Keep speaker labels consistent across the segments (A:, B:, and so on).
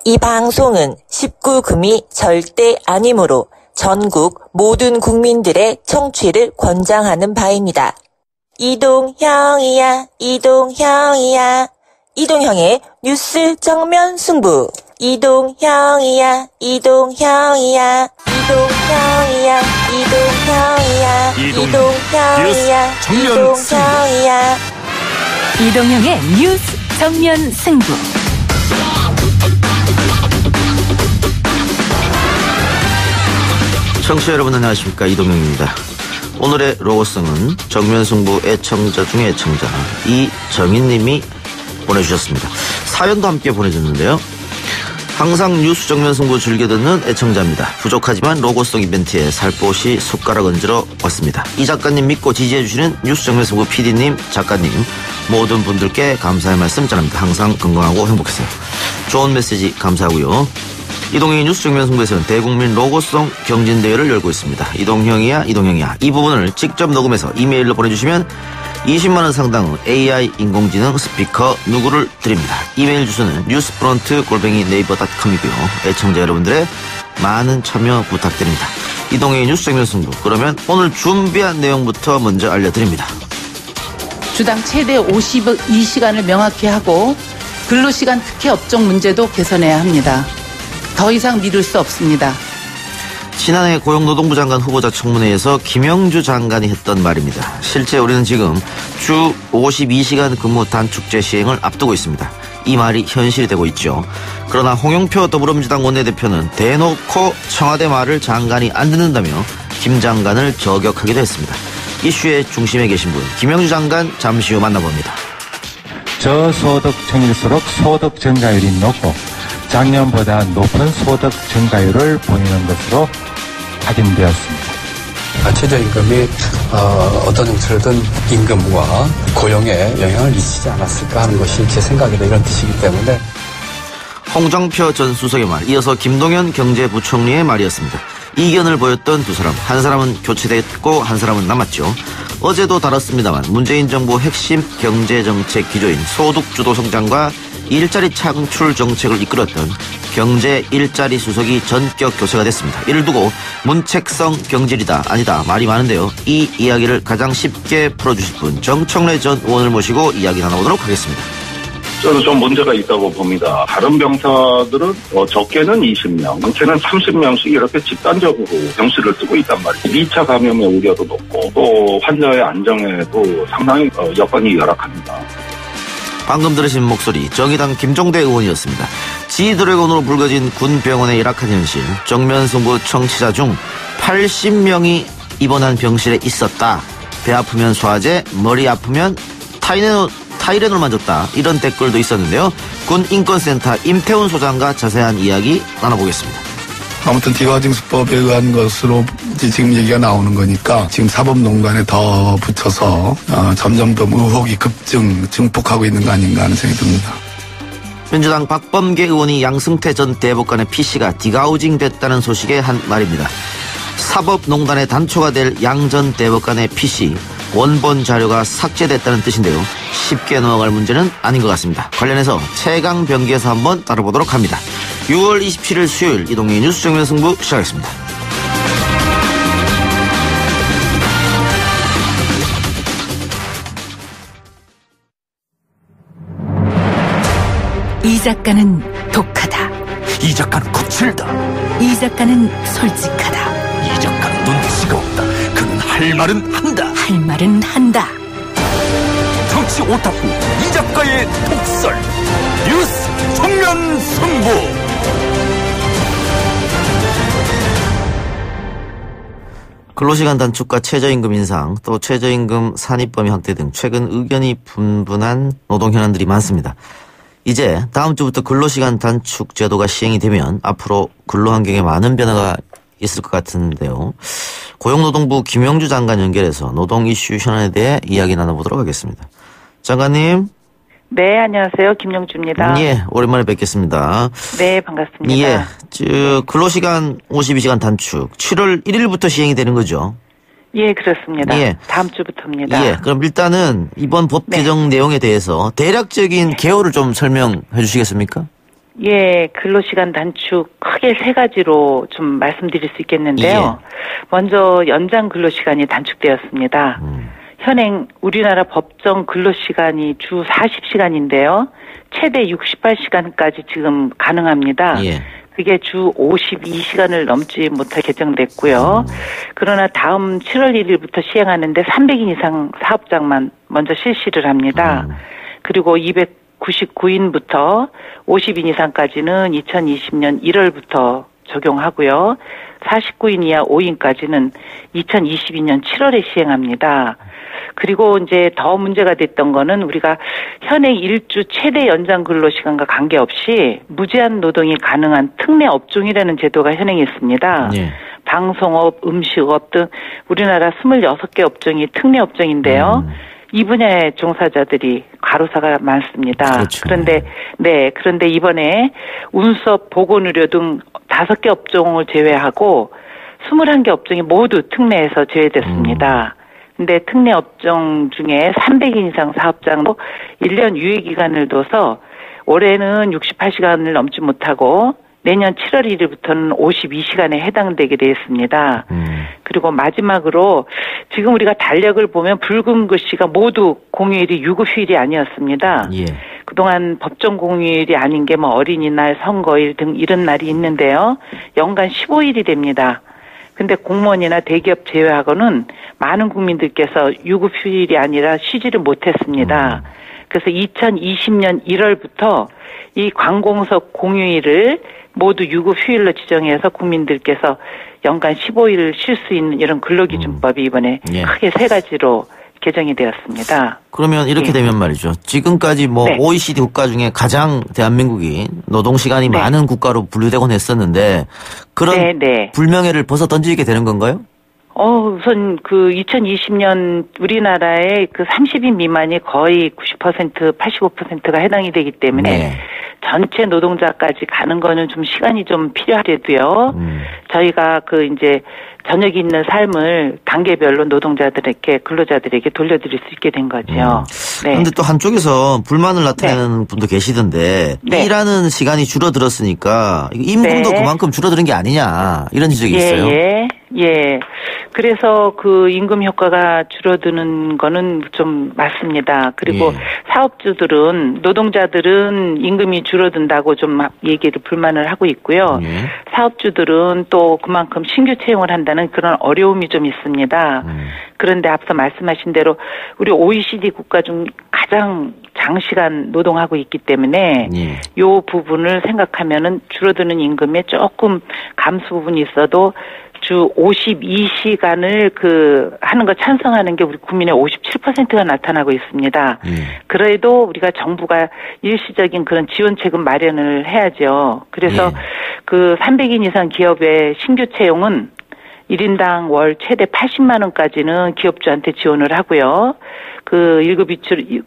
A: 이 방송은 19금이 절대 아니므로 전국 모든 국민들의 청취를 권장하는 바입니다. 이동형이야, 이동형이야. 이동형의 뉴스 정면 승부. 이동형이야, 이동형이야. 이동형이야, 이동형이야. 이동형이야, 이동형이야.
B: 이동형의 뉴스 정면 승부.
C: 청취자 여러분 안녕하십니까, 이동형입니다. 오늘의 로고송은 정면승부 애청자 중에 애청자 이정인님이 보내주셨습니다. 사연도 함께 보내줬는데요. 항상 뉴스 정면승부 즐겨 듣는 애청자입니다. 부족하지만 로고송 이벤트에 살포시 숟가락 얹으러 왔습니다. 이 작가님 믿고 지지해주시는 뉴스 정면승부 PD님, 작가님 모든 분들께 감사의 말씀 전합니다. 항상 건강하고 행복하세요. 좋은 메시지 감사하고요. 이동형의 뉴스 정면승부에서는 대국민 로고송 경진대회를 열고 있습니다. 이동형이야, 이동형이야. 이 부분을 직접 녹음해서 이메일로 보내주시면 20만원 상당의 AI 인공지능 스피커 누구를 드립니다. 이메일 주소는 newsfront@naver.com이고요. 애청자 여러분들의 많은 참여 부탁드립니다. 이동형의 뉴스 정면승부. 그러면 오늘 준비한 내용부터 먼저 알려드립니다.
D: 주당 최대 52시간을 명확히 하고 근로시간 특혜 업종 문제도 개선해야 합니다. 더 이상 미룰 수 없습니다.
C: 지난해 고용노동부 장관 후보자 청문회에서 김영주 장관이 했던 말입니다. 실제 우리는 지금 주 52시간 근무 단축제 시행을 앞두고 있습니다. 이 말이 현실이 되고 있죠. 그러나 홍영표 더불어민주당 원내대표는 대놓고 청와대 말을 장관이 안 듣는다며 김 장관을 저격하기도 했습니다. 이슈의 중심에 계신 분, 김영주 장관 잠시 후 만나봅니다.
E: 저소득층일수록 소득 증가율이 높고 작년보다 높은 소득 증가율을 보이는 것으로 확인되었습니다.
F: 최저임금이 어떤 정책이든 임금과 고용에 영향을 미치지 않았을까 하는 것이 제 생각이다, 이런 뜻이기 때문에.
C: 홍정표 전 수석의 말, 이어서 김동연 경제부총리의 말이었습니다. 이견을 보였던 두 사람, 한 사람은 교체됐고 한 사람은 남았죠. 어제도 다뤘습니다만 문재인 정부 핵심 경제정책 기조인 소득주도 성장과 일자리 창출 정책을 이끌었던 경제 일자리 수석이 전격 교체가 됐습니다. 이를 두고 문책성 경질이다 아니다 말이 많은데요. 이 이야기를 가장 쉽게 풀어주실 분, 정청래 전 의원을 모시고 이야기 나눠보도록 하겠습니다.
G: 저는 좀 문제가 있다고 봅니다. 다른 병사들은 적게는 20명, 많게는 30명씩 이렇게 집단적으로 병실을 쓰고 있단 말이에요. 2차 감염의 우려도 높고 또 환자의 안정에도 상당히 여건이 열악합니다.
C: 방금 들으신 목소리, 정의당 김종대 의원이었습니다. 지드래곤으로 불거진 군 병원의 열악한 현실, 정면승부 청취자 중 80명이 입원한 병실에 있었다. 배 아프면 소화제, 머리 아프면 타이레놀 맞았다. 이런 댓글도 있었는데요. 군 인권센터 임태훈 소장과 자세한 이야기 나눠보겠습니다.
H: 아무튼 디가징수법에 의한 것으로 지금 얘기가 나오는 거니까 지금 사법농단에 더 붙여서 점점 더 의혹이 증폭하고 있는 거 아닌가 하는 생각이 듭니다.
C: 민주당 박범계 의원이 양승태 전 대법관의 PC가 디가우징 됐다는 소식에 한 말입니다. 사법농단의 단초가 될 양 전 대법관의 PC 원본 자료가 삭제됐다는 뜻인데요. 쉽게 넘어갈 문제는 아닌 것 같습니다. 관련해서 최강 병기에서 한번 다뤄보도록 합니다. 6월 27일 수요일 이동의 뉴스 정면 승부 시작하겠습니다.
B: 이 작가는 독하다.
I: 이 작가는 거칠다.
B: 이 작가는 솔직하다.
I: 이 작가는 눈치가 없다. 그는 할 말은 한다.
B: 할 말은 한다.
I: 정치 오타쿠 이 작가의 독설. 뉴스 정면 승부.
C: 근로시간 단축과 최저임금 인상, 또 최저임금 산입범위 확대 등 최근 의견이 분분한 노동 현안들이 많습니다. 이제 다음 주부터 근로시간 단축 제도가 시행이 되면 앞으로 근로환경에 많은 변화가 있을 것 같은데요. 고용노동부 김영주 장관 연결해서 노동 이슈 현안에 대해 이야기 나눠보도록 하겠습니다. 장관님.
D: 네, 안녕하세요. 김영주입니다.
C: 예, 오랜만에 뵙겠습니다.
D: 네, 반갑습니다.
C: 예, 근로시간 52시간 단축 7월 1일부터 시행이 되는 거죠?
D: 예, 그렇습니다.
C: 예.
D: 다음 주부터입니다.
C: 예, 그럼 일단은 이번 법 개정 내용에 대해서 대략적인 개요를 좀 설명해 주시겠습니까?
D: 예, 근로시간 단축 크게 세 가지로 좀 말씀드릴 수 있겠는데요. 먼저 연장 근로시간이 단축되었습니다. 현행 우리나라 법정 근로시간이 주 40시간인데요. 최대 68시간까지 지금 가능합니다.
C: 예.
D: 그게 주 52시간을 넘지 못해 개정됐고요. 그러나 다음 7월 1일부터 시행하는데 300인 이상 사업장만 먼저 실시를 합니다. 그리고 299인부터 50인 이상까지는 2020년 1월부터 적용하고요. 49인 이하 5인까지는 2022년 7월에 시행합니다. 그리고 이제 더 문제가 됐던 거는 우리가 현행 일주 최대 연장 근로시간과 관계없이 무제한 노동이 가능한 특례 업종이라는 제도가 현행에 있습니다.
C: 예.
D: 방송업, 음식업 등 우리나라 26개 업종이 특례 업종인데요. 이 분야의 종사자들이 과로사가 많습니다.
C: 그렇죠.
D: 그런데 이번에 운수업, 보건의료 등 5개 업종을 제외하고 21개 업종이 모두 특례에서 제외됐습니다. 근데 특례 업종 중에 300인 이상 사업장도 1년 유예기간을 둬서 올해는 68시간을 넘지 못하고 내년 7월 1일부터는 52시간에 해당되게 되어 있습니다. 그리고 마지막으로 지금 우리가 달력을 보면 붉은 글씨가 모두 공휴일이 유급휴일이 아니었습니다.
C: 예.
D: 그동안 법정 공휴일이 아닌 게 뭐 어린이날, 선거일 등 이런 날이 있는데요. 연간 15일이 됩니다. 근데 공무원이나 대기업 제외하고는 많은 국민들께서 유급휴일이 아니라 쉬지를 못했습니다. 그래서 2020년 1월부터 이 관공서 공휴일을 모두 유급휴일로 지정해서 국민들께서 연간 15일 쉴 수 있는 이런 근로기준법이 이번에
C: 예.
D: 크게 세 가지로 개정이 되었습니다.
C: 그러면 이렇게
D: 예.
C: 되면 말이죠. 지금까지 뭐
D: 네.
C: OECD 국가 중에 가장 대한민국이 노동시간이
D: 네.
C: 많은 국가로 분류되곤 했었는데 그런
D: 네.
C: 불명예를 벗어 던지게 되는 건가요?
D: 우선 그 2020년 우리나라의 그 30인 미만이 거의 90%, 85%가 해당이 되기 때문에
C: 네.
D: 전체 노동자까지 가는 거는 좀 시간이 좀 필요하더라도요. 저희가 그 이제 저녁이 있는 삶을 단계별로 노동자들에게 근로자들에게 돌려드릴 수 있게 된 거죠. 네.
C: 그런데 또 한쪽에서 불만을 나타내는 분도 계시던데
D: 네.
C: 일하는 시간이 줄어들었으니까 임금도
D: 네.
C: 그만큼 줄어드는 게 아니냐 이런 지적이 있어요.
D: 예. 그래서 그 임금 효과가 줄어드는 거는 좀 맞습니다. 그리고
C: 예.
D: 사업주들은 노동자들은 임금이 줄어든다고 좀 얘기를 불만을 하고 있고요.
C: 예.
D: 사업주들은 또 그만큼 신규 채용을 한다는 그런 어려움이 좀 있습니다. 그런데 앞서 말씀하신 대로 우리 OECD 국가 중 가장 장시간 노동하고 있기 때문에
C: 예.
D: 요 부분을 생각하면은 줄어드는 임금에 조금 감소 부분이 있어도 주 52시간을 하는 거 찬성하는 게 우리 국민의 57%가 나타나고 있습니다. 그래도 우리가 정부가 일시적인 그런 지원책은 마련을 해야죠. 그래서 그 300인 이상 기업의 신규 채용은 1인당 월 최대 80만 원까지는 기업주한테 지원을 하고요. 그 1급 이출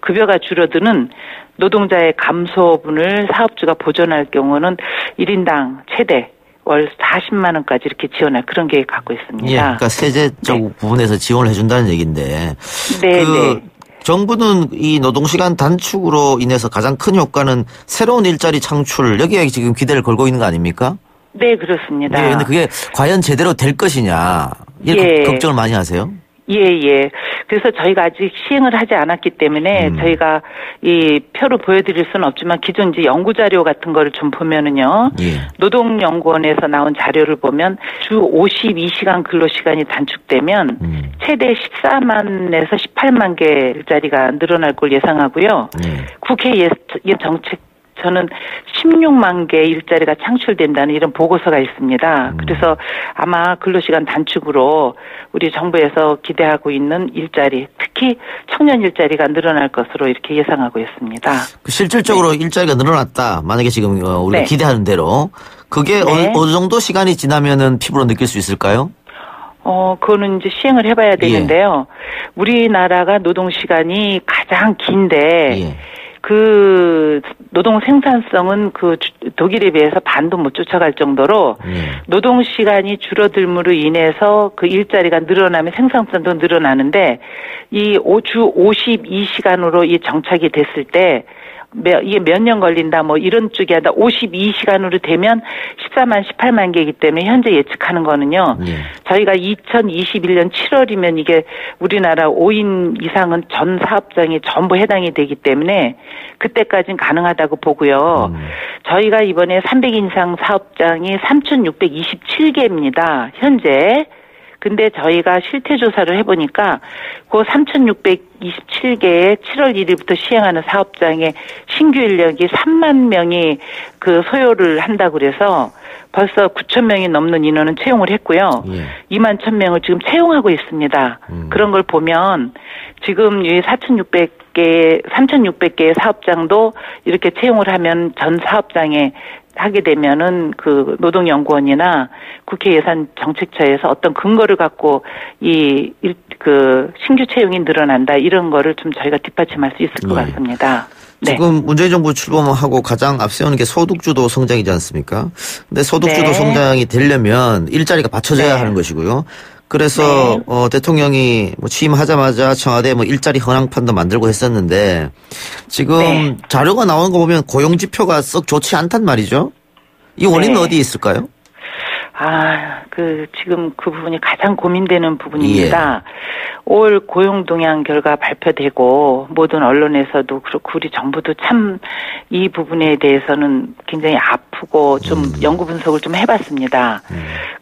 D: 급여가 줄어드는 노동자의 감소분을 사업주가 보전할 경우는 1인당 최대 월 40만 원까지 이렇게 지원할 그런 계획 갖고 있습니다.
C: 예, 그러니까 세제적 부분에서 지원을 해준다는 얘기인데.
D: 네.
C: 정부는 이 노동시간 단축으로 인해서 가장 큰 효과는 새로운 일자리 창출 여기에 지금 기대를 걸고 있는 거 아닙니까?
D: 네, 그렇습니다.
C: 예, 근데 그게 과연 제대로 될 것이냐 이렇게 걱정을 많이 하세요?
D: 예. 그래서 저희가 아직 시행을 하지 않았기 때문에 저희가 이 표로 보여드릴 수는 없지만 기존 이제 연구 자료 같은 거를 좀 보면은요. 노동연구원에서 나온 자료를 보면 주 52시간 근로시간이 단축되면 최대 14만에서 18만 개 일자리가 늘어날 걸 예상하고요. 국회 정책 저는 16만 개의 일자리가 창출된다는 이런 보고서가 있습니다. 그래서 아마 근로시간 단축으로 우리 정부에서 기대하고 있는 일자리, 특히 청년 일자리가 늘어날 것으로 이렇게 예상하고 있습니다.
C: 실질적으로 일자리가 늘어났다. 만약에 지금 우리가 기대하는 대로 그게 어느 정도 시간이 지나면은 피부로 느낄 수 있을까요?
D: 그거는 이제 시행을 해봐야 되는데요. 우리나라가 노동시간이 가장 긴데 그 노동 생산성은 그 독일에 비해서 반도 못 쫓아갈 정도로 노동 시간이 줄어들므로 인해서 그 일자리가 늘어나면 생산성도 늘어나는데 이 주 52시간으로 이 정착이 됐을 때 이게 몇 년 걸린다 뭐 이런 쪽이 아니라 52시간으로 되면 14만 18만 개이기 때문에 현재 예측하는 거는요. 저희가 2021년 7월이면 이게 우리나라 5인 이상은 전 사업장이 전부 해당이 되기 때문에 그때까지는 가능하다고 보고요. 저희가 이번에 300인 이상 사업장이 3,627개입니다. 현재. 근데 저희가 실태조사를 해보니까 그 3,627개의 7월 1일부터 시행하는 사업장의 신규 인력이 3만 명이 그 소요를 한다고 그래서 벌써 9천 명이 넘는 인원은 채용을 했고요. 2만 1,000명을 지금 채용하고 있습니다. 그런 걸 보면 지금 이 3,600개의 사업장도 이렇게 채용을 하면 전 사업장에 하게 되면은 그 노동연구원이나 국회 예산정책처에서 어떤 근거를 갖고 그 신규 채용이 늘어난다 이런 거를 좀 저희가 뒷받침할 수 있을 것 같습니다. 네.
C: 지금 문재인 정부 출범하고 가장 앞세우는 게 소득주도 성장이지 않습니까? 근데 소득주도 성장이 되려면 일자리가 받쳐져야 하는 것이고요. 그래서 대통령이 뭐 취임하자마자 청와대 뭐 일자리 현황판도 만들고 했었는데 지금 자료가 나오는 거 보면 고용 지표가 썩 좋지 않단 말이죠. 이 원인은 어디에 있을까요?
D: 지금 그 부분이 가장 고민되는 부분입니다. 5월 고용 동향 결과 발표되고 모든 언론에서도 그렇고 우리 정부도 참 이 부분에 대해서는 굉장히 아프고 좀 연구 분석을 좀 해봤습니다.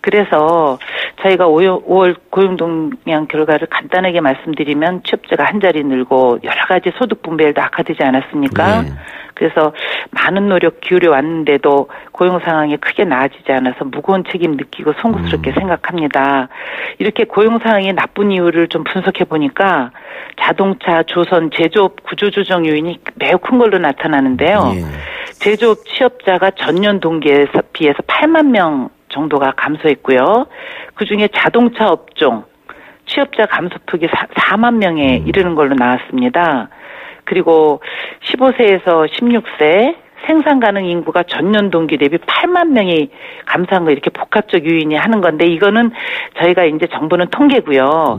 D: 그래서 저희가 5월 고용 동향 결과를 간단하게 말씀드리면 취업자가 한 자리 늘고 여러 가지 소득 분배율도 악화되지 않았습니까? 그래서 많은 노력 기울여 왔는데도 고용 상황이 크게 나아지지 않아서 무거운 책임 느끼고 송구스럽게 생각합니다. 이렇게 고용 상황이 나쁜 이유를 좀 분석해 보니까 자동차, 조선, 제조업 구조조정 요인이 매우 큰 걸로 나타나는데요. 제조업 취업자가 전년 동기에 비해서 8만 명 정도가 감소했고요. 그중에 자동차 업종 취업자 감소폭이 4만 명에 이르는 걸로 나왔습니다. 그리고 15세에서 16세 생산 가능 인구가 전년 동기 대비 8만 명이 감소한 거 이렇게 복합적 요인이 하는 건데 이거는 저희가 이제 정부는 통계고요.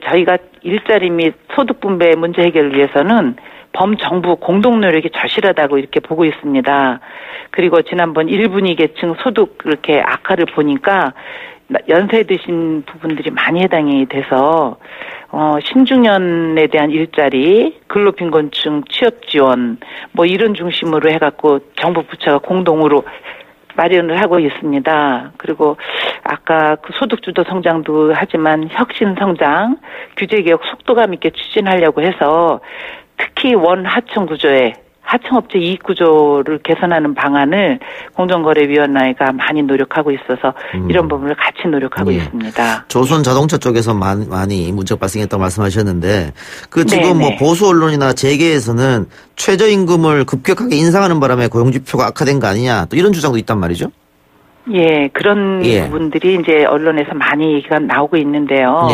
D: 저희가 일자리 및 소득 분배 문제 해결을 위해서는 범정부 공동 노력이 절실하다고 이렇게 보고 있습니다. 그리고 지난번 1분위 계층 소득 이렇게 악화를 보니까 연세 드신 부분들이 많이 해당이 돼서 신중년에 대한 일자리, 근로빈곤층 취업 지원 뭐 이런 중심으로 해갖고 정부 부처가 공동으로 마련을 하고 있습니다. 그리고 아까 그 소득주도 성장도 하지만 혁신 성장, 규제 개혁 속도감 있게 추진하려고 해서 특히 원하청 구조에 하청업체 이익 구조를 개선하는 방안을 공정거래위원회가 많이 노력하고 있어서 이런 부분을 같이 노력하고 있습니다.
C: 조선 자동차 쪽에서 많이 문제가 발생했다고 말씀하셨는데 그 지금 뭐 보수 언론이나 재계에서는 최저임금을 급격하게 인상하는 바람에 고용지표가 악화된 거 아니냐 또 이런 주장도 있단 말이죠.
D: 그런 부분들이 이제 언론에서 많이 얘기가 나오고 있는데요.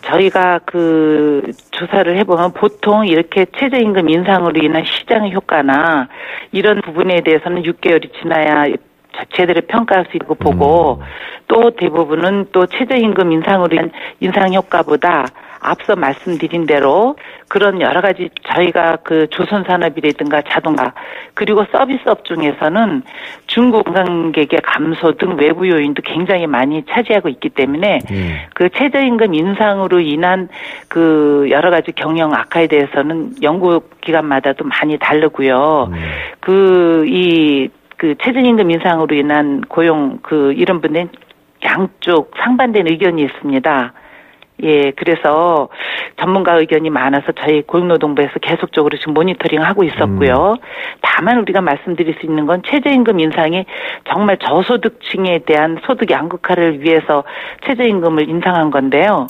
D: 저희가 그 조사를 해보면 보통 이렇게 최저임금 인상으로 인한 시장 효과나 이런 부분에 대해서는 6개월이 지나야 제대로 평가할 수 있고 보고 또 대부분은 또 최저임금 인상으로 인한 인상 효과보다 앞서 말씀드린 대로 그런 여러 가지 저희가 그 조선산업이라든가 자동차 그리고 서비스업 중에서는 중국 관광객의 감소 등 외부 요인도 굉장히 많이 차지하고 있기 때문에 그 최저임금 인상으로 인한 그 여러 가지 경영 악화에 대해서는 연구기관마다도 많이 다르고요. 그 최저임금 인상으로 인한 고용 이런 분들은 양쪽 상반된 의견이 있습니다. 그래서 전문가 의견이 많아서 저희 고용노동부에서 계속적으로 지금 모니터링하고 있었고요. 다만 우리가 말씀드릴 수 있는 건 최저임금 인상이 정말 저소득층에 대한 소득 양극화를 위해서 최저임금을 인상한 건데요.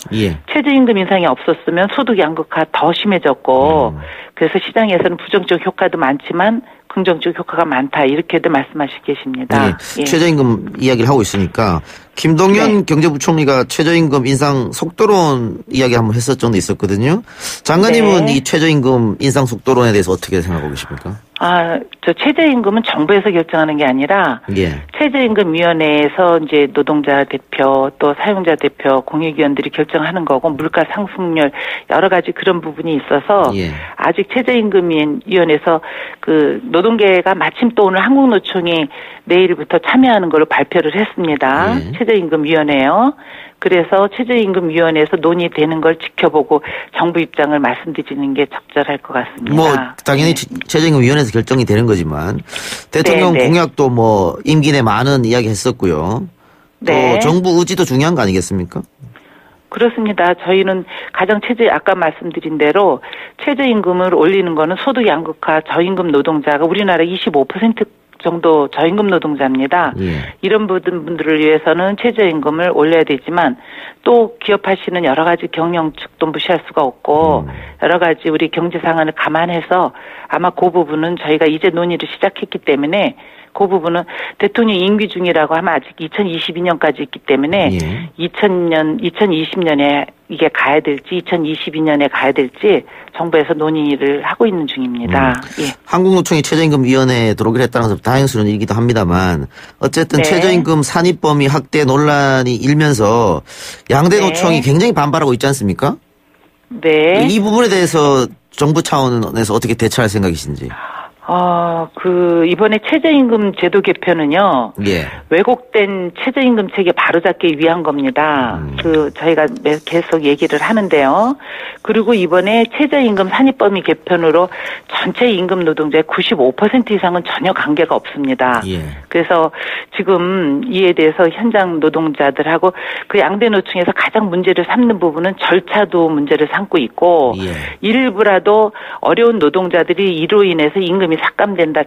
D: 최저임금 인상이 없었으면 소득 양극화 더 심해졌고 그래서 시장에서는 부정적 효과도 많지만 긍정적 효과가 많다 이렇게도 말씀하시고 계십니다.
C: 최저임금 이야기를 하고 있으니까 김동연 경제부총리가 최저임금 인상 속도론 이야기 한번 했었던 적도 있었거든요. 장관님은 이 최저임금 인상 속도론에 대해서 어떻게 생각하고 계십니까?
D: 저 최저임금은 정부에서 결정하는 게 아니라
C: 예.
D: 최저임금위원회에서 이제 노동자 대표 또 사용자 대표 공익위원들이 결정하는 거고 물가 상승률 여러 가지 그런 부분이 있어서
C: 예.
D: 아직 최저임금위원회에서 그 노동계가 마침 또 오늘 한국노총이 내일부터 참여하는 걸로 발표를 했습니다.
C: 예.
D: 최저임금위원회요. 그래서 최저임금위원회에서 논의되는 걸 지켜보고 정부 입장을 말씀드리는 게 적절할 것 같습니다.
C: 뭐 당연히 최저임금위원회에서 결정이 되는 거지만 대통령
D: 네, 네.
C: 공약도 뭐 임기 내 많은 이야기 했었고요.
D: 네.
C: 또 정부 의지도 중요한 거 아니겠습니까?
D: 그렇습니다. 저희는 가장 아까 말씀드린 대로 최저임금을 올리는 거는 소득 양극화 저임금 노동자가 우리나라 25% 정도 저임금 노동자입니다.
C: 예.
D: 이런 분들을 위해서는 최저임금을 올려야 되지만 또 기업하시는 여러 가지 경영측도 무시할 수가 없고 여러 가지 우리 경제 상황을 감안해서 아마 그 부분은 저희가 이제 논의를 시작했기 때문에 그 부분은 대통령 임기 중이라고 하면 아직 2022년까지 있기 때문에
C: 예.
D: 2020년에 이게 가야 될지 2022년에 가야 될지 정부에서 논의를 하고 있는 중입니다. 예.
C: 한국노총이 최저임금위원회에 들어오기로 했다는 것은 다행스러운 일이기도 합니다만 어쨌든
D: 네.
C: 최저임금 산입범위 확대 논란이 일면서 양대
D: 네.
C: 노총이 굉장히 반발하고 있지 않습니까?
D: 네.
C: 이 부분에 대해서 정부 차원에서 어떻게 대처할 생각이신지.
D: 이번에 최저임금 제도 개편은요.
C: 예.
D: 왜곡된 최저임금 체계 바로잡기 위한 겁니다. 저희가 계속 얘기를 하는데요. 그리고 이번에 최저임금 산입범위 개편으로 전체 임금 노동자의 95% 이상은 전혀 관계가 없습니다.
C: 예.
D: 그래서 지금 이에 대해서 현장 노동자들하고 그 양대 노총에서 가장 문제를 삼는 부분은 절차도 문제를 삼고 있고
C: 예.
D: 일부라도 어려운 노동자들이 이로 인해서 임금이 삭감된다,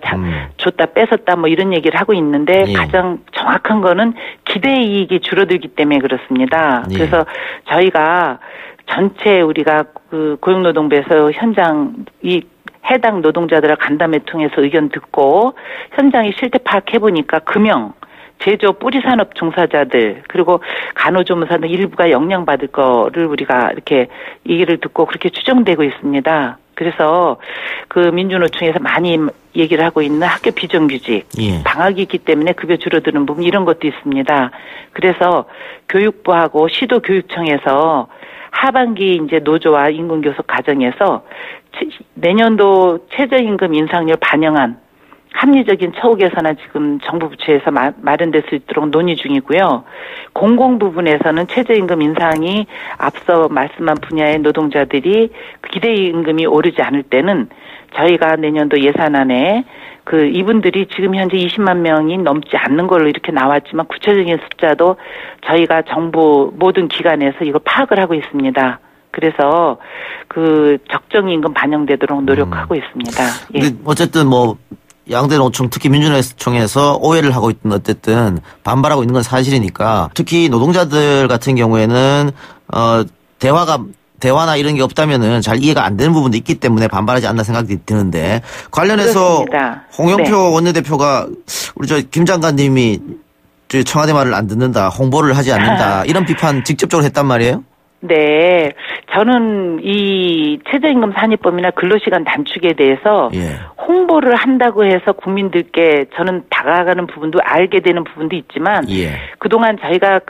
D: 줬다 뺏었다 뭐 이런 얘기를 하고 있는데
C: 예.
D: 가장 정확한 거는 기대 이익이 줄어들기 때문에 그렇습니다.
C: 예.
D: 그래서 저희가 전체 우리가 그 고용노동부에서 현장 이 해당 노동자들을 간담회 통해서 의견 듣고 현장의 실태 파악해 보니까 금형 제조 뿌리산업 종사자들 그리고 간호조무사 등 일부가 영향받을 거를 우리가 이렇게 얘기를 듣고 그렇게 추정되고 있습니다. 그래서 그 민주노총에서 많이 얘기를 하고 있는 학교 비정규직,
C: 예.
D: 방학이 있기 때문에 급여 줄어드는 부분 이런 것도 있습니다. 그래서 교육부하고 시도교육청에서 하반기 이제 노조와 임금교섭 과정에서 내년도 최저임금 인상률 반영한 합리적인 처우 개선안 지금 정부 부처에서 마련될 수 있도록 논의 중이고요. 공공 부분에서는 최저임금 인상이 앞서 말씀한 분야의 노동자들이 기대 임금이 오르지 않을 때는 저희가 내년도 예산안에 이분들이 지금 현재 20만 명이 넘지 않는 걸로 이렇게 나왔지만 구체적인 숫자도 저희가 정부 모든 기관에서 이걸 파악을 하고 있습니다. 그래서 적정 임금 반영되도록 노력하고 있습니다. 예.
C: 근데 어쨌든 양대 노총 특히 민주노총에서 오해를 하고 있든 어쨌든 반발하고 있는 건 사실이니까 특히 노동자들 같은 경우에는 대화나 이런 게 없다면은 잘 이해가 안 되는 부분도 있기 때문에 반발하지 않나 생각이 드는데 관련해서
D: 그렇습니다.
C: 홍영표
D: 네.
C: 원내대표가 우리 김 장관님이 청와대 말을 안 듣는다, 홍보를 하지 않는다 이런 비판 직접적으로 했단 말이에요?
D: 네. 저는 이 최저임금 산입범위나 근로시간 단축에 대해서
C: 예.
D: 홍보를 한다고 해서 국민들께 저는 다가가는 부분도 알게 되는 부분도 있지만
C: 예.
D: 그동안 저희가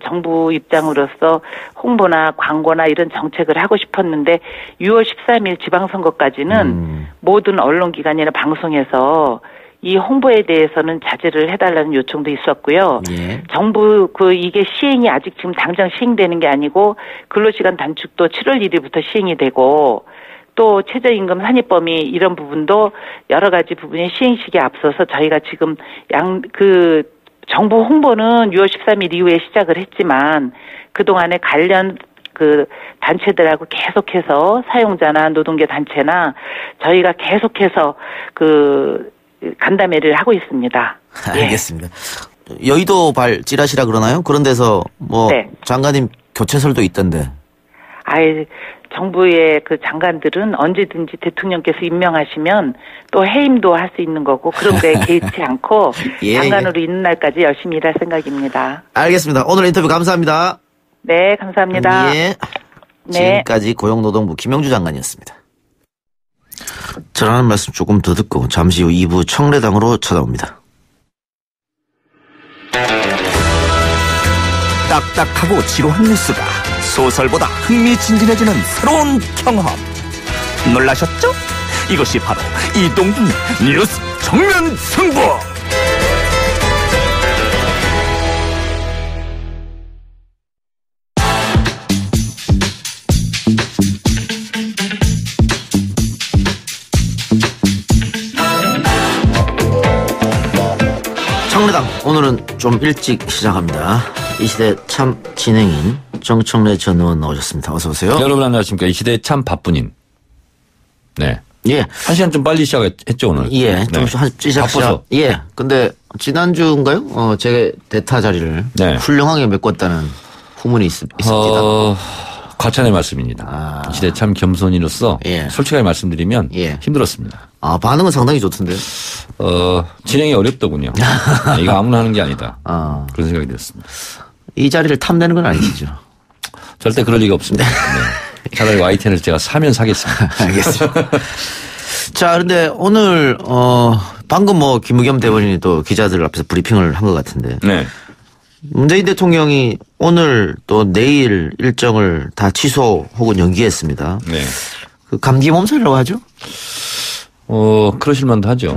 D: 정부 입장으로서 홍보나 광고나 이런 정책을 하고 싶었는데 6월 13일 지방선거까지는 모든 언론기관이나 방송에서 이 홍보에 대해서는 자제를 해달라는 요청도 있었고요.
C: 예.
D: 정부 이게 시행이 아직 지금 당장 시행되는 게 아니고 근로시간 단축도 7월 1일부터 시행이 되고 또 최저임금 산입범위 이런 부분도 여러 가지 부분의 시행식에 앞서서 저희가 지금 정부 홍보는 6월 13일 이후에 시작을 했지만 그동안에 관련 단체들하고 계속해서 사용자나 노동계 단체나 저희가 계속해서 간담회를 하고 있습니다.
C: 알겠습니다. 여의도 찌라시라 그러나요? 그런 데서
D: 네.
C: 장관님 교체설도 있던데.
D: 정부의 장관들은 언제든지 대통령께서 임명하시면 또 해임도 할 수 있는 거고 그런 거에 개의치 않고
C: 예,
D: 장관으로 있는 날까지 열심히 일할 생각입니다.
C: 알겠습니다. 오늘 인터뷰 감사합니다.
D: 네, 감사합니다.
C: 예.
D: 네.
C: 지금까지 고용노동부 김영주 장관이었습니다. 저라는 말씀 조금 더 듣고 잠시 후 2부 청래당으로 찾아옵니다.
I: 딱딱하고 지루한 뉴스가 소설보다 흥미진진해지는 새로운 경험. 놀라셨죠? 이것이 바로 이동준 뉴스 정면 승부.
C: 청래당 오늘은 좀 일찍 시작합니다. 이 시대 참 진행인 정청래 전 의원 나오셨습니다. 어서 오세요.
J: 여러분 안녕하십니까. 이 시대 참 바쁜인. 네.
C: 예.
J: 한 시간 좀 빨리 시작했죠 오늘.
C: 예. 좀
J: 바빠서.
C: 예. 근데 지난주인가요? 제 대타 자리를
J: 네.
C: 훌륭하게 메꿨다는 후문이 있습니다.
J: 과찬의 말씀입니다. 이 시대 참 겸손인으로서
C: 예.
J: 솔직하게 말씀드리면
C: 예.
J: 힘들었습니다.
C: 반응은 상당히 좋던데요.
J: 진행이 어렵더군요. 이거 아무나 하는 게 아니다. 그런 생각이 들었습니다.
C: 이 자리를 탐내는 건 아니시죠?
J: 절대 그럴 리가 없습니다. 네. 차라리 YTN을 제가 사면 사겠습니다.
C: 알겠습니다. 자, 그런데 오늘 방금 김의겸 대변인이 또 기자들 앞에서 브리핑을 한 것 같은데.
J: 네.
C: 문재인 대통령이 오늘 또 내일 일정을 다 취소 혹은 연기했습니다.
J: 네.
C: 그 감기 몸살이라고 하죠?
J: 그러실 만도 하죠.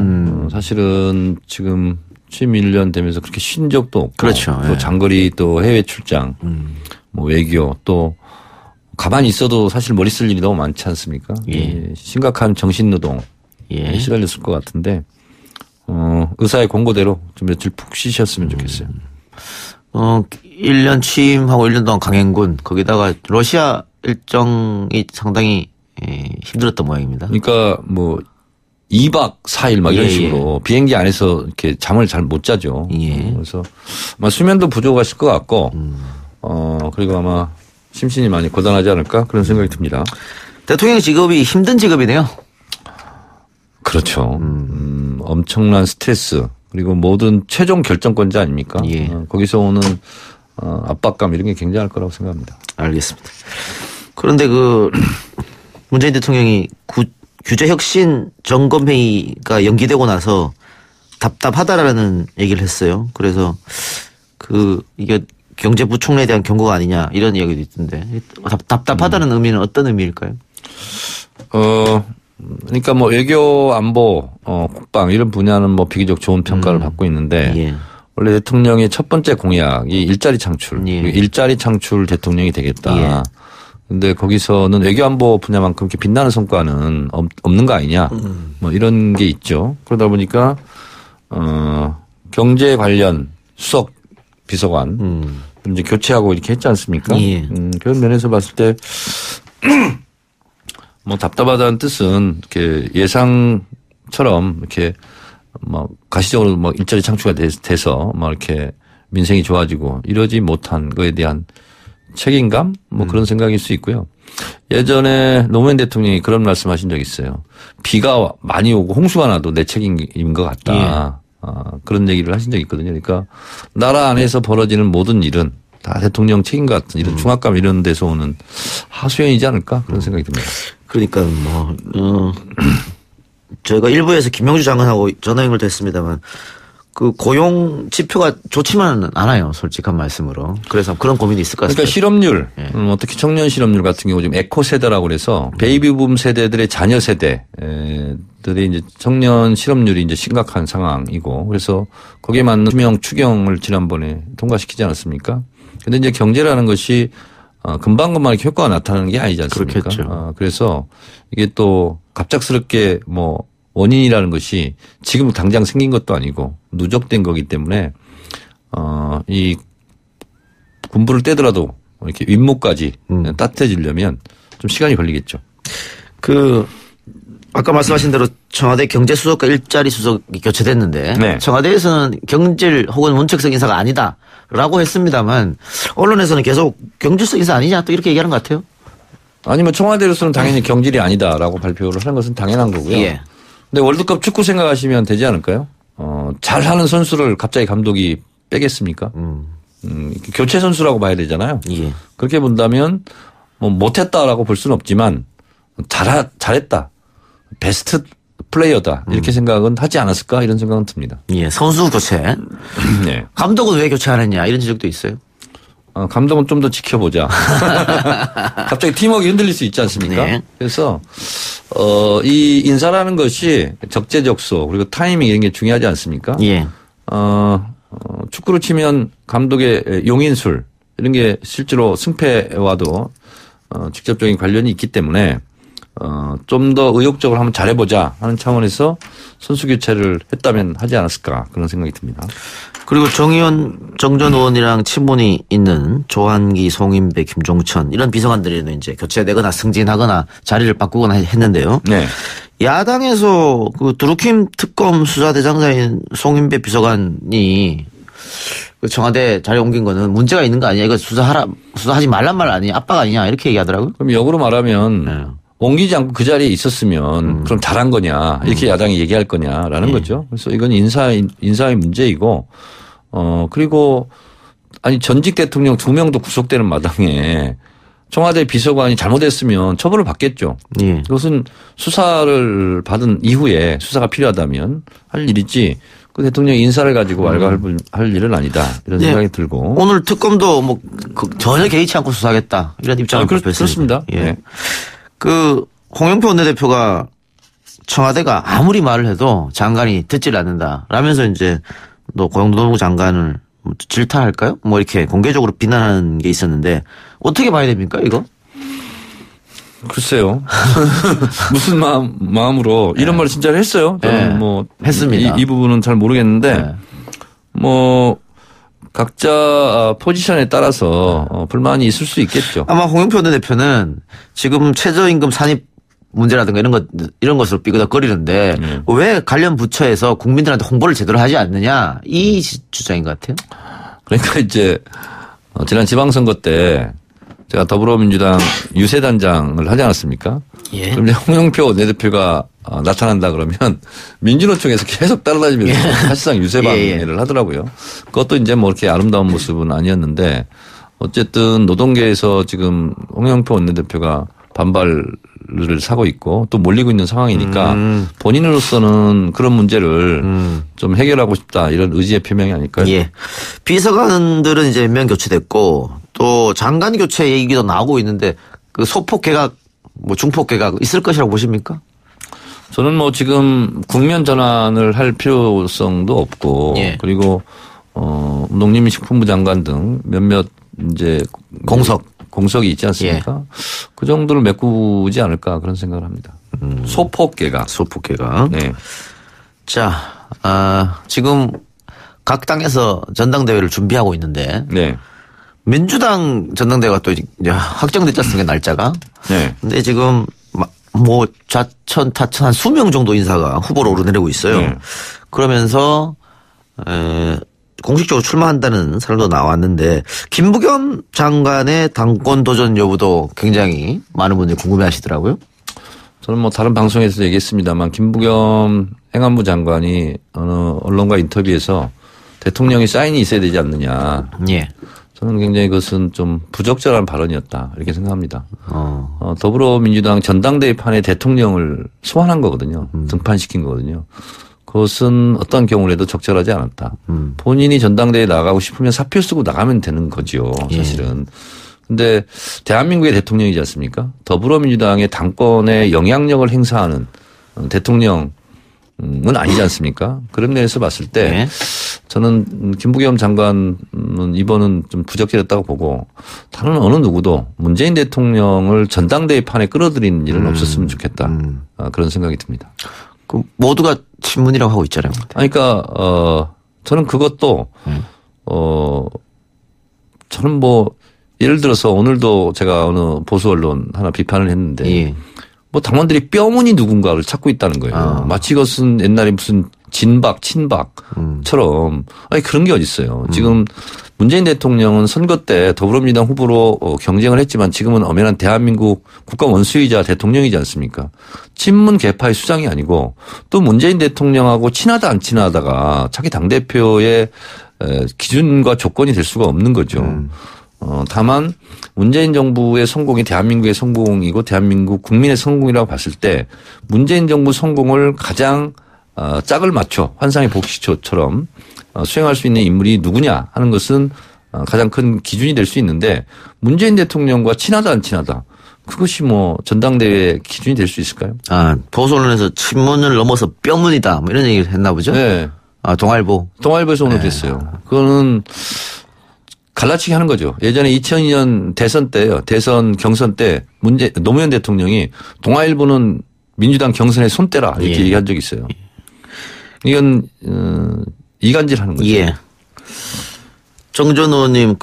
J: 사실은 지금 취임 1년 되면서 그렇게 쉰 적도 없고.
C: 그렇죠.
J: 또
C: 예.
J: 장거리 또 해외 출장, 외교 또 가만히 있어도 사실 머리 쓸 일이 너무 많지 않습니까?
C: 예.
J: 심각한 정신노동
C: 예.
J: 시달렸을 것 같은데, 의사의 권고대로 좀 며칠 푹 쉬셨으면 좋겠어요.
C: 1년 취임하고 1년 동안 강행군, 거기다가 러시아 일정이 상당히 힘들었던 모양입니다.
J: 그러니까 2박 4일 막 이런
C: 예,
J: 식으로 비행기 안에서 이렇게 잠을 잘 못 자죠.
C: 예.
J: 그래서 아마 수면도 부족하실 것 같고, 그리고 아마 심신이 많이 고단하지 않을까 그런 생각이 듭니다.
C: 대통령 직업이 힘든 직업이네요.
J: 그렇죠. 엄청난 스트레스 그리고 모든 최종 결정권자 아닙니까?
C: 예.
J: 거기서 오는 압박감 이런 게 굉장할 거라고 생각합니다.
C: 알겠습니다. 그런데 문재인 대통령이 규제혁신 점검회의가 연기되고 나서 답답하다라는 얘기를 했어요. 그래서 이게 경제부총리에 대한 경고가 아니냐 이런 이야기도 있던데 답답하다는 의미는 어떤 의미일까요?
J: 그러니까 외교, 안보, 국방 이런 분야는 비교적 좋은 평가를 받고 있는데
C: 예.
J: 원래 대통령의 첫 번째 공약이 일자리 창출,
C: 예.
J: 일자리 창출 대통령이 되겠다.
C: 예.
J: 근데 거기서는 외교 안보 분야만큼 이렇게 빛나는 성과는 없는 거 아니냐. 이런 게 있죠. 그러다 보니까 경제 관련 수석 비서관 이제 교체하고 이렇게 했지 않습니까?
C: 예.
J: 그런 면에서 봤을 때 답답하다는 뜻은 이렇게 예상처럼 이렇게 가시적으로 일자리 창출가 돼서 이렇게 민생이 좋아지고 이러지 못한 거에 대한 책임감 그런 생각일 수 있고요. 예전에 노무현 대통령이 그런 말씀하신 적이 있어요. 비가 많이 오고 홍수가 나도 내 책임인 것 같다. 예. 그런 얘기를 하신 적이 있거든요. 그러니까 나라 안에서 벌어지는 모든 일은 다 대통령 책임 같은 이런 중압감 이런 데서 오는 하소연이지 않을까 그런 생각이 듭니다.
C: 그러니까 저희가 일부에서 김명주 장관하고 전화 연결됐습니다만 고용 지표가 좋지만은 않아요. 솔직한 말씀으로. 그래서 그런 고민이 있을 것 같습니다.
J: 그러니까 실업률,
C: 예.
J: 특히 청년 실업률 같은 경우 지금 에코 세대라고 그래서 베이비붐 세대들의 자녀 세대들이 이제 청년 실업률이 이제 심각한 상황이고 그래서 거기에 맞는 수명 추경을 지난번에 통과시키지 않았습니까? 근데 이제 경제라는 것이 금방금방 이렇게 효과가 나타나는 게 아니지 않습니까?
C: 그렇겠죠.
J: 그래서 이게 또 갑작스럽게 원인이라는 것이 지금 당장 생긴 것도 아니고 누적된 거기 때문에 이 군부를 떼더라도 이렇게 윗목까지 따뜻해지려면 좀 시간이 걸리겠죠.
C: 아까 말씀하신 대로 청와대 경제수석과 일자리 수석이 교체됐는데
J: 네.
C: 청와대에서는 경질 혹은 문책성 인사가 아니다라고 했습니다만 언론에서는 계속 경질성 인사 아니냐 또 이렇게 얘기하는 것 같아요.
J: 아니면 청와대로서는 당연히 경질이 아니다라고 발표를 하는 것은 당연한 거고요.
C: 예.
J: 근데 월드컵 축구 생각하시면 되지 않을까요? 잘하는 선수를 갑자기 감독이 빼겠습니까? 교체 선수라고 봐야 되잖아요.
C: 예.
J: 그렇게 본다면 못했다라고 볼 수는 없지만 잘했다. 베스트 플레이어다 이렇게 생각은 하지 않았을까 이런 생각은 듭니다.
C: 예, 선수 교체.
J: 네.
C: 감독은 왜 교체 안 했냐 이런 지적도 있어요.
J: 감독은 좀 더 지켜보자. 갑자기 팀워크가 흔들릴 수 있지 않습니까?
C: 네.
J: 그래서 이 인사라는 것이 적재적소 그리고 타이밍 이런 게 중요하지 않습니까?
C: 예.
J: 축구로 치면 감독의 용인술 이런 게 실제로 승패와도 직접적인 관련이 있기 때문에 좀 더 의욕적으로 한번 잘해보자 하는 차원에서 선수 교체를 했다면 하지 않았을까 그런 생각이 듭니다.
C: 그리고 정의원, 정전 의원이랑 친분이 있는 조한기, 송인배, 김종천 이런 비서관들에는 이제 교체되거나 승진하거나 자리를 바꾸거나 했는데요.
J: 네.
C: 야당에서 그 드루킴 특검 수사대장자인 송인배 비서관이 그 청와대 자리 옮긴 거는 문제가 있는 거 아니야? 이거 수사하지 말란 말 아니야? 압박 아니냐? 이렇게 얘기하더라고요.
J: 그럼 역으로 말하면 옮기지 않고 그 자리에 있었으면 그럼 잘한 거냐 이렇게 야당이 얘기할 거냐라는 거죠. 그래서 이건 인사의 문제이고 그리고 아니 전직 대통령 2명도 구속되는 마당에 청와대 비서관이 잘못했으면 처벌을 받겠죠.
C: 예.
J: 그것은 수사를 받은 이후에 수사가 필요하다면 할 일이지 그 대통령 인사를 가지고 왈가왈부할 일은 아니다 이런 생각이 들고
C: 오늘 특검도 뭐 전혀 개의치 않고 수사하겠다 이런 입장을 발표했습니다.
J: 그렇습니다.
C: 예.
J: 네.
C: 그 홍영표 원내대표가 청와대가 아무리 말을 해도 장관이 듣질 않는다 라면서 이제 또 고용노동부 장관을 질타할까요? 뭐 이렇게 공개적으로 비난하는 게 있었는데 어떻게 봐야 됩니까 이거?
J: 글쎄요. 무슨 마음으로 이런 말을 진짜로 했어요. 저는 뭐
C: 했습니다.
J: 이 부분은 잘 모르겠는데 뭐 각자 포지션에 따라서 불만이 있을 수 있겠죠.
C: 아마 홍영표 원내대표는 지금 최저임금 산입 문제라든가 이런 것으로 삐그덕거리는데 왜 관련 부처에서 국민들한테 홍보를 제대로 하지 않느냐 이 주장인 것 같아요.
J: 그러니까 이제 지난 지방선거 때 제가 더불어민주당 유세단장을 하지 않았습니까?
C: 예.
J: 그럼 이제 홍영표 원내대표가 나타난다 그러면 민주노총에서 계속 따라다니면서 사실상 유세방해를 하더라고요. 그것도 이제 뭐 이렇게 아름다운 모습은 아니었는데 어쨌든 노동계에서 지금 홍영표 원내대표가 반발을 사고 있고 또 몰리고 있는 상황이니까 본인으로서는 그런 문제를 좀 해결하고 싶다 이런 의지의 표명이 아닐까요?
C: 예. 비서관들은 이제 몇 명 교체됐고 또 장관 교체 얘기도 나오고 있는데 그 소폭 개각 뭐 중폭 개각 있을 것이라고 보십니까?
J: 저는 뭐 지금 국면 전환을 할 필요성도 없고
C: 예.
J: 그리고 농림식품부 장관 등 몇몇 이제 공석이 있지 않습니까?
C: 예.
J: 그 정도를 메꾸지 않을까 그런 생각을 합니다. 소폭 개각. 네.
C: 자, 지금 각 당에서 전당대회를 준비하고 있는데
J: 네.
C: 민주당 전당대회가 또 이제 확정됐지 않습니까 날짜가?
J: 네.
C: 근데 지금 뭐 좌천 타천 한 수명 정도 인사가 후보로 오르내리고 있어요.
J: 네.
C: 그러면서 공식적으로 출마한다는 사람도 나왔는데 김부겸 장관의 당권 도전 여부도 굉장히 많은 분들이 궁금해하시더라고요.
J: 저는 뭐 다른 방송에서 얘기했습니다만 김부겸 행안부 장관이 어느 언론과 인터뷰에서 대통령이 사인이 있어야 되지 않느냐.
C: 예.
J: 저는 굉장히 그것은 좀 부적절한 발언이었다 이렇게 생각합니다. 더불어민주당 전당대회판에 대통령을 소환한 거거든요. 등판시킨 거거든요. 그것은 어떤 경우라도 적절하지 않았다. 본인이 전당대회에 나가고 싶으면 사표 쓰고 나가면 되는 거지요. 사실은. 근데 대한민국의 대통령이지 않습니까? 더불어민주당의 당권에 영향력을 행사하는 대통령은 아니지 않습니까? 그런 면에서 봤을 때 저는 김부겸 장관은 이번은 좀 부적절했다고 보고 다른 어느 누구도 문재인 대통령을 전당대회 판에 끌어들이는 일은 없었으면 좋겠다. 그런 생각이 듭니다.
C: 그 모두가 친문이라고 하고 있잖아요.
J: 그러니까 저는 그것도 저는 뭐 예를 들어서 오늘도 제가 어느 보수 언론 하나 비판을 했는데 뭐 당원들이 뼈무늬 누군가를 찾고 있다는 거예요. 마치 이것은 옛날에 무슨 진박, 친박처럼 아니 그런 게 어디 있어요. 지금 문재인 대통령은 선거 때 더불어민주당 후보로 경쟁을 했지만 지금은 엄연한 대한민국 국가 원수이자 대통령이지 않습니까? 친문 계파의 수장이 아니고 또 문재인 대통령하고 친하다 안 친하다가 자기 당대표의 기준과 조건이 될 수가 없는 거죠. 다만 문재인 정부의 성공이 대한민국의 성공이고 대한민국 국민의 성공이라고 봤을 때 문재인 정부 성공을 가장 짝을 맞춰 환상의 복식초처럼 수행할 수 있는 인물이 누구냐 하는 것은 가장 큰 기준이 될 수 있는데 문재인 대통령과 친하다 안 친하다 그것이 뭐 전당대회 기준이 될 수 있을까요?
C: 보수 언론에서 친문을 넘어서 뼈문이다 뭐 이런 얘기를 했나 보죠?
J: 네. 동아일보에서 오늘 됐어요. 그거는 갈라치기 하는 거죠. 예전에 2002년 대선 때요. 대선 경선 때 노무현 대통령이 동아일보는 민주당 경선에 손 떼라 이렇게 얘기한 적이 있어요. 이건 이간질하는 거죠.
C: 예. 정전 의원님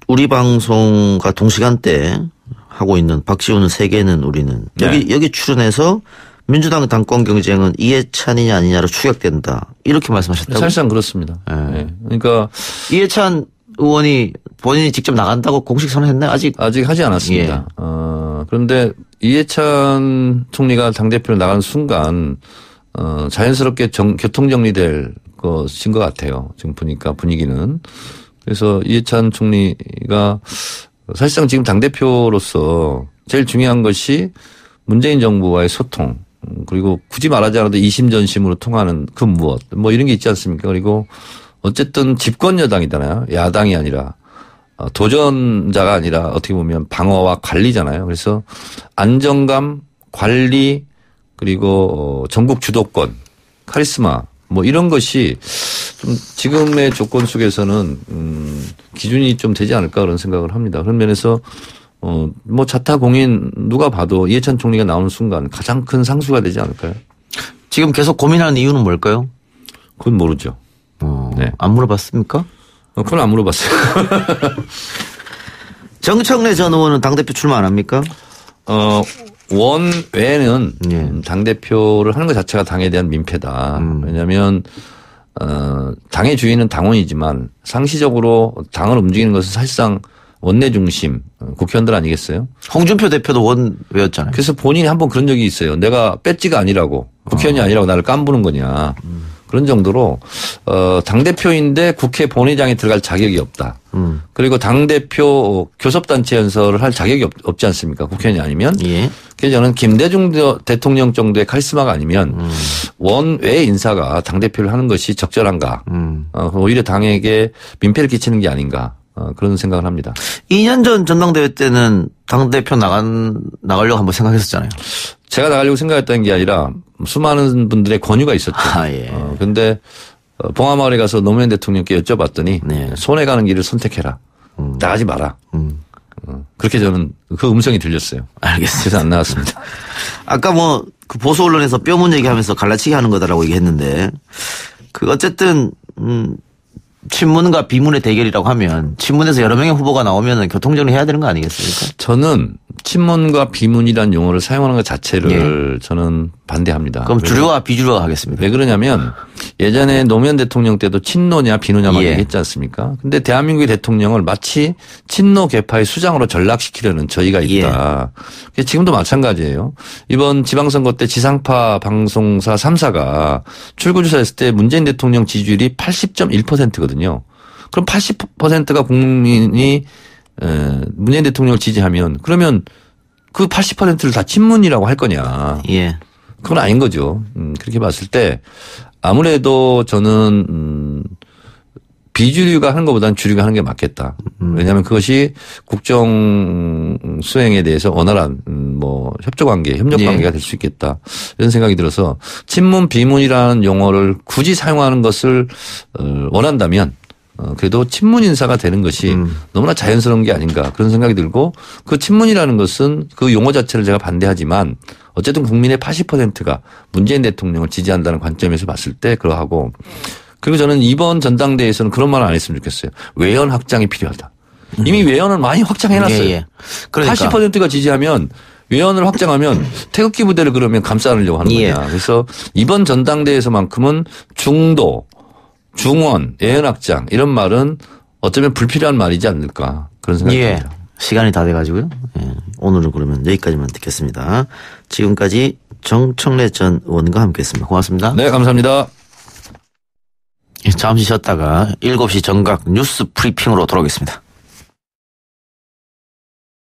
C: 우리 방송과 동시간대 하고 있는 박지훈은 세계는 우리는 여기 출연해서 민주당 당권 경쟁은 이해찬이냐 아니냐로 추격된다. 이렇게 말씀하셨다고.
J: 사실상 그렇습니다. 네. 그러니까
C: 이해찬 의원이 본인이 직접 나간다고 공식 선언했나요? 아직
J: 하지 않았습니다. 그런데 이해찬 총리가 당대표로 나가는 순간 자연스럽게 교통정리될 것인 것 같아요. 지금 보니까 분위기는. 그래서 이해찬 총리가 사실상 지금 당대표로서 제일 중요한 것이 문재인 정부와의 소통 그리고 굳이 말하지 않아도 이심전심으로 통하는 그 무엇 뭐 이런 게 있지 않습니까? 그리고 어쨌든 집권 여당이잖아요. 야당이 아니라 도전자가 아니라 어떻게 보면 방어와 관리잖아요. 그래서 안정감, 관리 그리고 전국 주도권, 카리스마 뭐 이런 것이 좀 지금의 조건 속에서는 기준이 좀 되지 않을까 그런 생각을 합니다. 그런 면에서 뭐 자타공인 누가 봐도 이해찬 총리가 나오는 순간 가장 큰 상수가 되지 않을까요?
C: 지금 계속 고민하는 이유는 뭘까요?
J: 그건 모르죠.
C: 네. 안 물어봤습니까?
J: 그건 안 물어봤어요.
C: 정청래 전 의원은 당대표 출마 안 합니까?
J: 원외에는 당대표를 하는 것 자체가 당에 대한 민폐다. 왜냐하면 당의 주인은 당원이지만 상시적으로 당을 움직이는 것은 사실상 원내 중심 국회의원들 아니겠어요?
C: 홍준표 대표도 원외였잖아요.
J: 그래서 본인이 한번 그런 적이 있어요. 내가 배지가 아니라고 국회의원이 아니라고 나를 깜부는 거냐. 그런 정도로 당대표인데 국회 본회의장에 들어갈 자격이 없다. 그리고 당대표 교섭단체 연설을 할 자격이 없지 않습니까? 국회의원이 아니면. 그래서 저는 김대중 대통령 정도의 카리스마가 아니면 원외 인사가 당대표를 하는 것이 적절한가. 오히려 당에게 민폐를 끼치는 게 아닌가. 그런 생각을 합니다.
C: 2년 전 전당대회 때는 당대표 나가려고 한번 생각했었잖아요.
J: 제가 나가려고 생각했던 게 아니라 수많은 분들의 권유가 있었죠. 그런데 봉화마을에 가서 노무현 대통령께 여쭤봤더니 손해가는 길을 선택해라. 나가지 마라. 그렇게 저는 그 음성이 들렸어요.
C: 알겠습니다.
J: 그래서 안 나왔습니다.
C: 아까 그 보수 언론에서 뼈문 얘기하면서 갈라치기 하는 거다라고 얘기했는데 어쨌든 친문과 비문의 대결이라고 하면 친문에서 여러 명의 후보가 나오면 교통정리 해야 되는 거 아니겠습니까?
J: 저는 친문과 비문이라는 용어를 사용하는 것 자체를 저는 반대합니다.
C: 그럼 주류와 비주류가 하겠습니다.
J: 왜 그러냐면 예전에 노무현 대통령 때도 친노냐 비노냐 막 얘기했지 않습니까? 근데 대한민국의 대통령을 마치 친노 계파의 수장으로 전락시키려는 저희가 있다. 지금도 마찬가지예요. 이번 지방선거 때 지상파 방송사 3사가 출구조사했을 때 문재인 대통령 지지율이 80.1%거든요. 그럼 80%가 국민이 문재인 대통령을 지지하면 그러면 그 80%를 다 친문이라고 할 거냐. 그건 아닌 거죠. 그렇게 봤을 때 아무래도 저는 비주류가 하는 것보다는 주류가 하는 게 맞겠다. 왜냐하면 그것이 국정 수행에 대해서 원활한 협조관계, 협력관계가 될 수 있겠다. 이런 생각이 들어서 친문, 비문이라는 용어를 굳이 사용하는 것을 원한다면 그래도 친문 인사가 되는 것이 너무나 자연스러운 게 아닌가 그런 생각이 들고 그 친문이라는 것은 그 용어 자체를 제가 반대하지만 어쨌든 국민의 80%가 문재인 대통령을 지지한다는 관점에서 봤을 때 그러하고 그리고 저는 이번 전당대회에서는 그런 말을 안 했으면 좋겠어요. 외연 확장이 필요하다. 이미 외연을 많이 확장해놨어요. 그러니까. 80%가 지지하면 외연을 확장하면 태극기 부대를 그러면 감싸려고 하는 거냐. 그래서 이번 전당대회에서만큼은 중도 중원, 예언확장 이런 말은 어쩌면 불필요한 말이지 않을까 그런 생각이 듭니다.
C: 시간이 다 돼가지고요. 오늘은 그러면 여기까지만 듣겠습니다. 지금까지 정청래 전 의원과 함께했습니다. 고맙습니다.
J: 네, 감사합니다.
C: 잠시 쉬었다가 7시 정각 뉴스 브리핑으로 돌아오겠습니다.